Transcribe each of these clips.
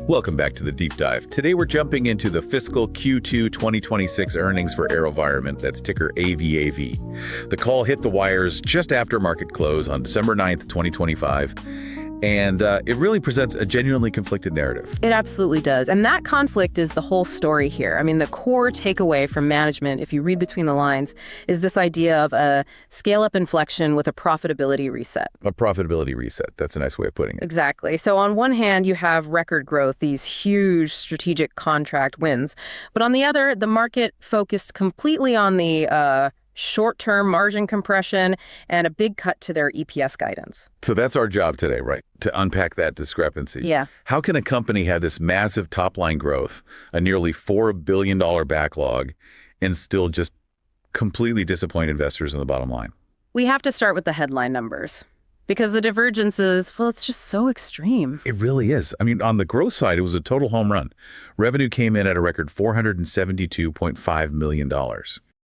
Welcome back to the Deep Dive. Today we're jumping into the fiscal Q2 2026 earnings for AeroVironment, that's ticker AVAV. The call hit the wires just after market close on December 9th, 2025. And it really presents a genuinely conflicted narrative. It absolutely does. And that conflict is the whole story here. I mean, the core takeaway from management, if you read between the lines, is this idea of a scale-up inflection with a profitability reset. A profitability reset. That's a nice way of putting it. Exactly. So on one hand, you have record growth, these huge strategic contract wins. But on the other, the market focused completely on the short-term margin compression and a big cut to their EPS guidance. So that's our job today, right? To unpack that discrepancy. Yeah. How can a company have this massive top-line growth, a nearly $4 billion backlog, and still just completely disappoint investors in the bottom line? We have to start with the headline numbers because the divergence is, well, it's just so extreme. It really is. I mean, on the growth side, it was a total home run. Revenue came in at a record $472.5 million.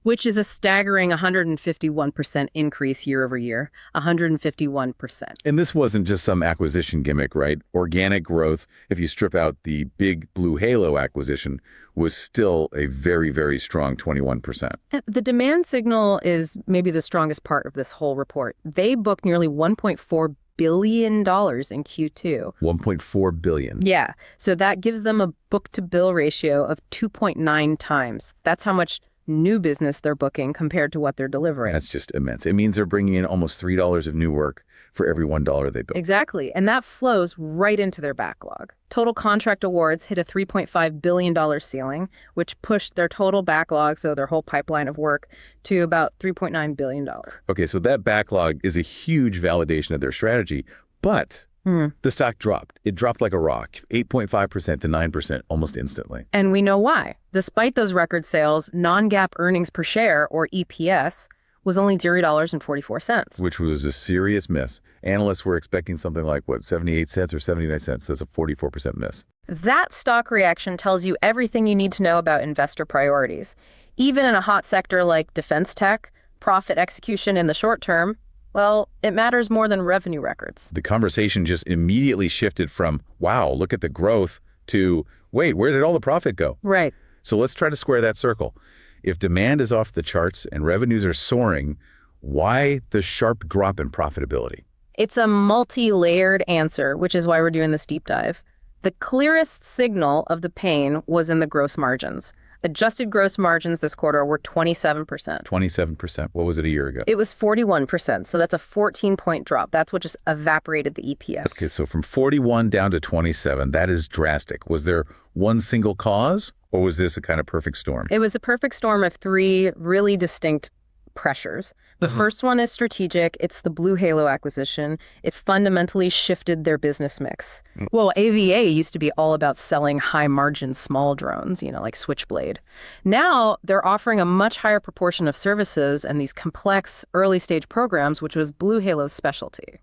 Which is a staggering 151% increase year over year, 151%. And this wasn't just some acquisition gimmick, right? Organic growth, if you strip out the big BlueHalo acquisition, was still a very, very strong 21%. The demand signal is maybe the strongest part of this whole report. They booked nearly $1.4 billion in Q2. $1.4 billion. Yeah. So that gives them a book-to-bill ratio of 2.9 times. That's how much new business they're booking compared to what they're delivering. That's just immense. It means they're bringing in almost $3 of new work for every $1 they build. Exactly. And that flows right into their backlog. Total contract awards hit a $3.5 billion ceiling, which pushed their total backlog, so their whole pipeline of work, to about $3.9 billion. Okay, so that backlog is a huge validation of their strategy, but the stock dropped. It dropped like a rock, 8.5% to 9% almost instantly. And we know why. Despite those record sales, non-GAAP earnings per share, or EPS, was only $0.44. Which was a serious miss. Analysts were expecting something like, what, 78 cents or 79 cents? That's a 44% miss. That stock reaction tells you everything you need to know about investor priorities. Even in a hot sector like defense tech, profit execution in the short term, well, it matters more than revenue records. The conversation just immediately shifted from, wow, look at the growth, to, wait, where did all the profit go? Right. So let's try to square that circle. If demand is off the charts and revenues are soaring, why the sharp drop in profitability? It's a multi-layered answer, which is why we're doing this deep dive. The clearest signal of the pain was in the gross margins. Adjusted gross margins this quarter were 27%. 27%. What was it a year ago? It was 41%, so that's a 14-point drop. That's what just evaporated the EPS. Okay, so from 41 down to 27, that is drastic. Was there one single cause, or was this a kind of perfect storm? It was a perfect storm of three really distinct pressures. The first one is strategic. It's the BlueHalo acquisition. It fundamentally shifted their business mix. Well, AVA used to be all about selling high-margin small drones, like Switchblade. Now they're offering a much higher proportion of services and these complex early-stage programs, which was BlueHalo's specialty.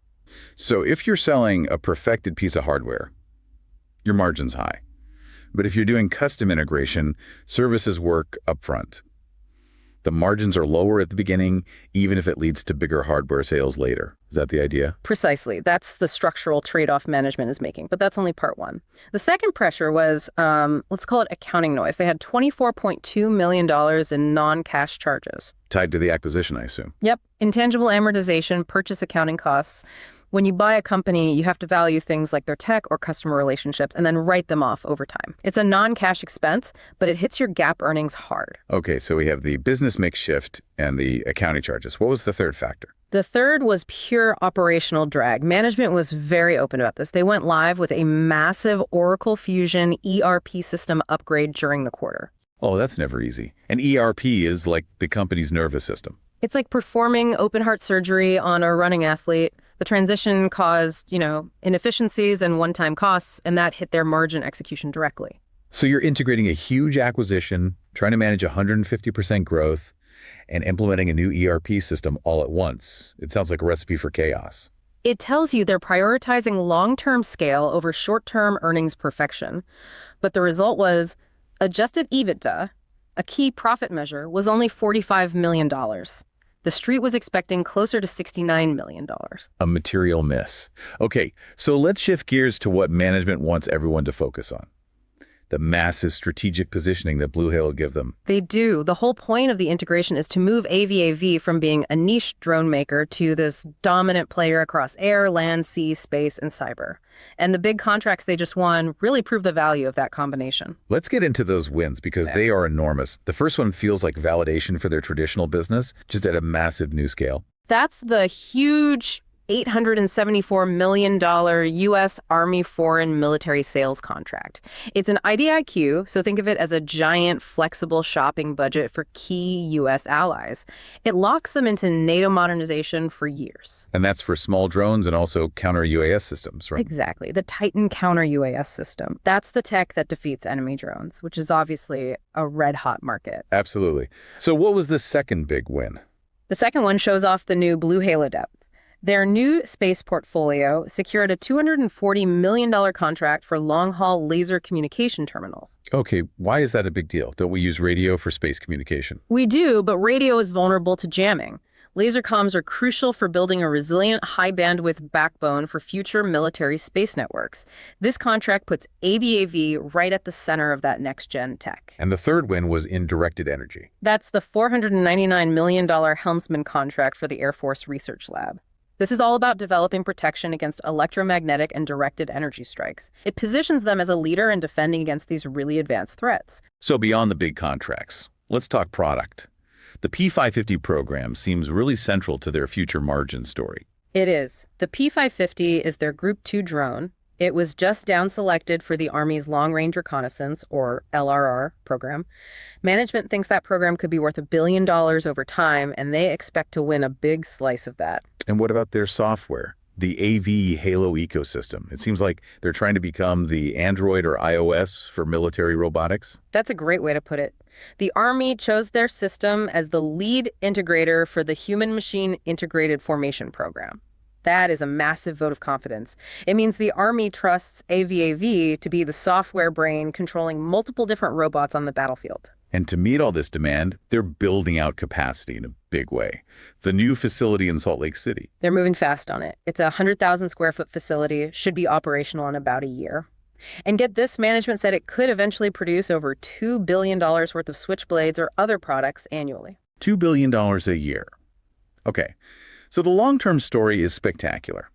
So if you're selling a perfected piece of hardware, your margin's high. But if you're doing custom integration, services work upfront. The margins are lower at the beginning, even if it leads to bigger hardware sales later. Is that the idea? Precisely. That's the structural trade-off management is making, but that's only part one. The second pressure was, let's call it accounting noise. They had $24.2 million in non-cash charges. Tied to the acquisition, I assume. Yep. Intangible amortization, purchase accounting costs. When you buy a company, you have to value things like their tech or customer relationships and then write them off over time. It's a non-cash expense, but it hits your GAAP earnings hard. Okay, so we have the business mix shift and the accounting charges. What was the third factor? The third was pure operational drag. Management was very open about this. They went live with a massive Oracle Fusion ERP system upgrade during the quarter. Oh, that's never easy. And ERP is like the company's nervous system. It's like performing open heart surgery on a running athlete. The transition caused, inefficiencies and one-time costs, and that hit their margin execution directly. So you're integrating a huge acquisition, trying to manage 150% growth, and implementing a new ERP system all at once. It sounds like a recipe for chaos. It tells you they're prioritizing long-term scale over short-term earnings perfection. But the result was adjusted EBITDA, a key profit measure, was only $45 million. The street was expecting closer to $69 million. A material miss. Okay, so let's shift gears to what management wants everyone to focus on. The massive strategic positioning that BlueHalo give them. They do. The whole point of the integration is to move AVAV from being a niche drone maker to this dominant player across air, land, sea, space, and cyber. And the big contracts they just won really prove the value of that combination. Let's get into those wins because they are enormous. The first one feels like validation for their traditional business, just at a massive new scale. That's the huge $874 million U.S. Army Foreign Military Sales contract. It's an IDIQ, so think of it as a giant, flexible shopping budget for key U.S. allies. It locks them into NATO modernization for years. And that's for small drones and also counter-UAS systems, right? Exactly. The Titan counter-UAS system. That's the tech that defeats enemy drones, which is obviously a red-hot market. Absolutely. So what was the second big win? The second one shows off the new BlueHalo depth. Their new space portfolio secured a $240 million contract for long-haul laser communication terminals. Okay, why is that a big deal? Don't we use radio for space communication? We do, but radio is vulnerable to jamming. Laser comms are crucial for building a resilient, high-bandwidth backbone for future military space networks. This contract puts AVAV right at the center of that next-gen tech. And the third win was in directed energy. That's the $499 million Helmsman contract for the Air Force Research Lab. This is all about developing protection against electromagnetic and directed energy strikes. It positions them as a leader in defending against these really advanced threats. So beyond the big contracts, let's talk product. The P550 program seems really central to their future margin story. It is. The P550 is their Group 2 drone. It was just down-selected for the Army's Long Range Reconnaissance, or LRR, program. Management thinks that program could be worth $1 billion over time, and they expect to win a big slice of that. And what about their software? The AV-Halo ecosystem. It seems like they're trying to become the Android or iOS for military robotics. That's a great way to put it. The Army chose their system as the lead integrator for the Human-Machine Integrated Formation program. That is a massive vote of confidence. It means the Army trusts AVAV to be the software brain controlling multiple different robots on the battlefield. And to meet all this demand, they're building out capacity in a big way. The new facility in Salt Lake City. They're moving fast on it. It's a 100,000 square foot facility, should be operational in about a year. And get this, management said it could eventually produce over $2 billion worth of switchblades or other products annually. $2 billion a year. Okay. So the long-term story is spectacular,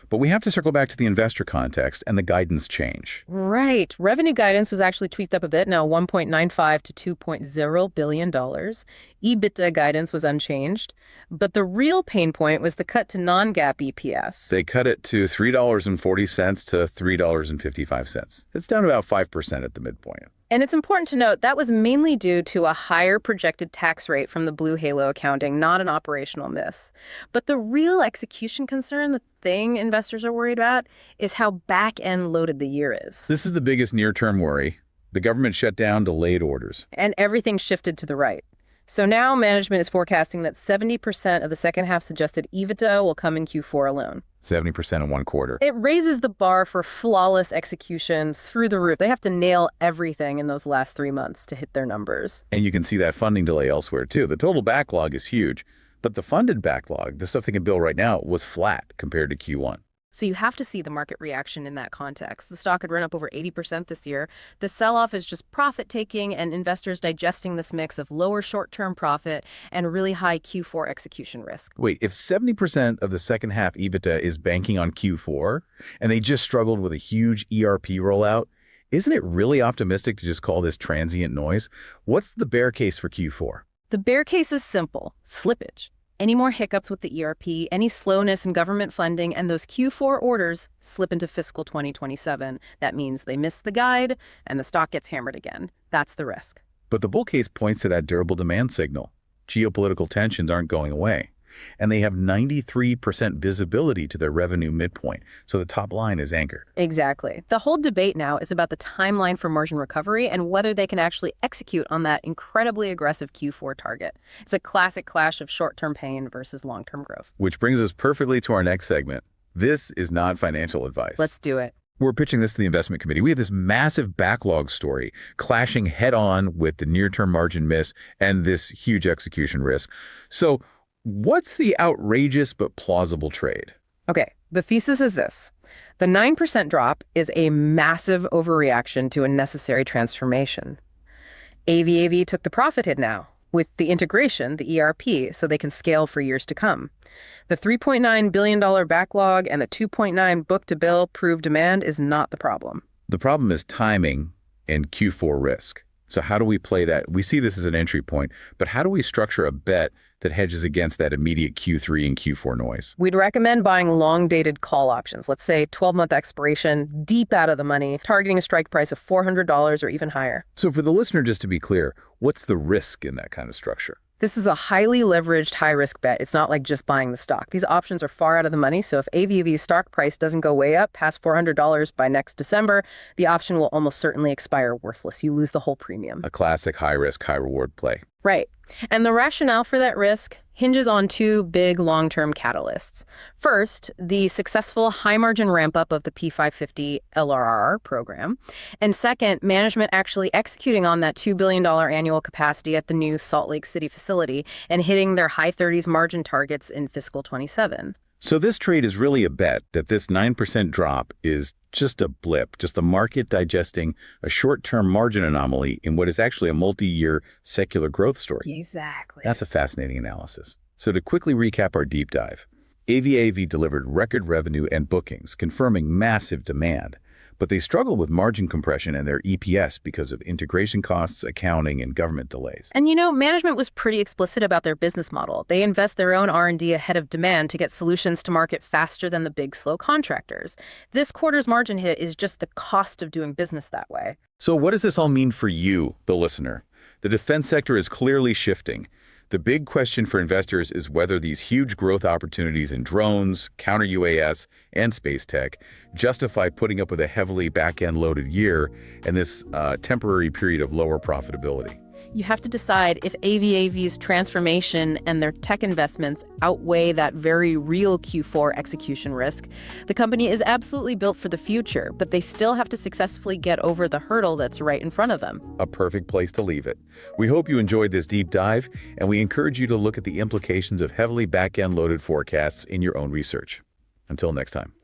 but we have to circle back to the investor context and the guidance change. Right. Revenue guidance was actually tweaked up a bit, now $1.95 to $2.0 billion. EBITDA guidance was unchanged, but the real pain point was the cut to non-GAAP EPS. They cut it to $3.40 to $3.55. It's down about 5% at the midpoint. And it's important to note that was mainly due to a higher projected tax rate from the BlueHalo accounting, not an operational miss. But the real execution concern, the thing investors are worried about, is how back-end loaded the year is. This is the biggest near-term worry. The government shut down delayed orders. And everything shifted to the right. So now management is forecasting that 70% of the second half's adjusted EBITDA will come in Q4 alone. 70% in one quarter. It raises the bar for flawless execution through the roof. They have to nail everything in those last 3 months to hit their numbers. And you can see that funding delay elsewhere, too. The total backlog is huge, but the funded backlog, the stuff they can bill right now, was flat compared to Q1. So you have to see the market reaction in that context. The stock had run up over 80% this year. The sell-off is just profit-taking and investors digesting this mix of lower short-term profit and really high Q4 execution risk. Wait, if 70% of the second half EBITDA is banking on Q4, and they just struggled with a huge ERP rollout, isn't it really optimistic to just call this transient noise? What's the bear case for Q4? The bear case is simple: slippage. Any more hiccups with the ERP, any slowness in government funding, and those Q4 orders slip into fiscal 2027. That means they miss the guide and the stock gets hammered again. That's the risk. But the bull case points to that durable demand signal. Geopolitical tensions aren't going away. And they have 93% visibility to their revenue midpoint, so the top line is anchored. Exactly. The whole debate now is about the timeline for margin recovery and whether they can actually execute on that incredibly aggressive Q4 target. It's a classic clash of short-term pain versus long-term growth. Which brings us perfectly to our next segment. This is not financial advice. Let's do it. We're pitching this to the investment committee. We have this massive backlog story clashing head-on with the near-term margin miss and this huge execution risk. So What's the outrageous but plausible trade? Okay, the thesis is this. The 9% drop is a massive overreaction to a necessary transformation. AVAV took the profit hit now with the integration, the ERP, so they can scale for years to come. The $3.9 billion backlog and the 2.9 book-to-bill proved demand is not the problem. The problem is timing and Q4 risk. So how do we play that? We see this as an entry point, but how do we structure a bet that hedges against that immediate Q3 and Q4 noise? We'd recommend buying long-dated call options, let's say 12-month expiration, deep out of the money, targeting a strike price of $400 or even higher. So for the listener, just to be clear, what's the risk in that kind of structure? This is a highly leveraged, high-risk bet. It's not like just buying the stock. These options are far out of the money, so if AVAV's stock price doesn't go way up past $400 by next December, the option will almost certainly expire worthless. You lose the whole premium. A classic high-risk, high-reward play. Right. And the rationale for that risk hinges on two big long-term catalysts. First, the successful high-margin ramp-up of the P550 LRR program. And second, management actually executing on that $2 billion annual capacity at the new Salt Lake City facility and hitting their high 30s margin targets in fiscal 27. So this trade is really a bet that this 9% drop is just a blip, just the market digesting a short-term margin anomaly in what is actually a multi-year secular growth story. Exactly. That's a fascinating analysis. So to quickly recap our deep dive, AVAV delivered record revenue and bookings, confirming massive demand. But they struggle with margin compression and their EPS because of integration costs, accounting, and government delays. And management was pretty explicit about their business model. They invest their own R&D ahead of demand to get solutions to market faster than the big, slow contractors. This quarter's margin hit is just the cost of doing business that way. So what does this all mean for you, the listener? The defense sector is clearly shifting. The big question for investors is whether these huge growth opportunities in drones, counter-UAS, and space tech justify putting up with a heavily back-end loaded year and this temporary period of lower profitability. You have to decide if AVAV's transformation and their tech investments outweigh that very real Q4 execution risk. The company is absolutely built for the future, but they still have to successfully get over the hurdle that's right in front of them. A perfect place to leave it. We hope you enjoyed this deep dive, and we encourage you to look at the implications of heavily back-end loaded forecasts in your own research. Until next time.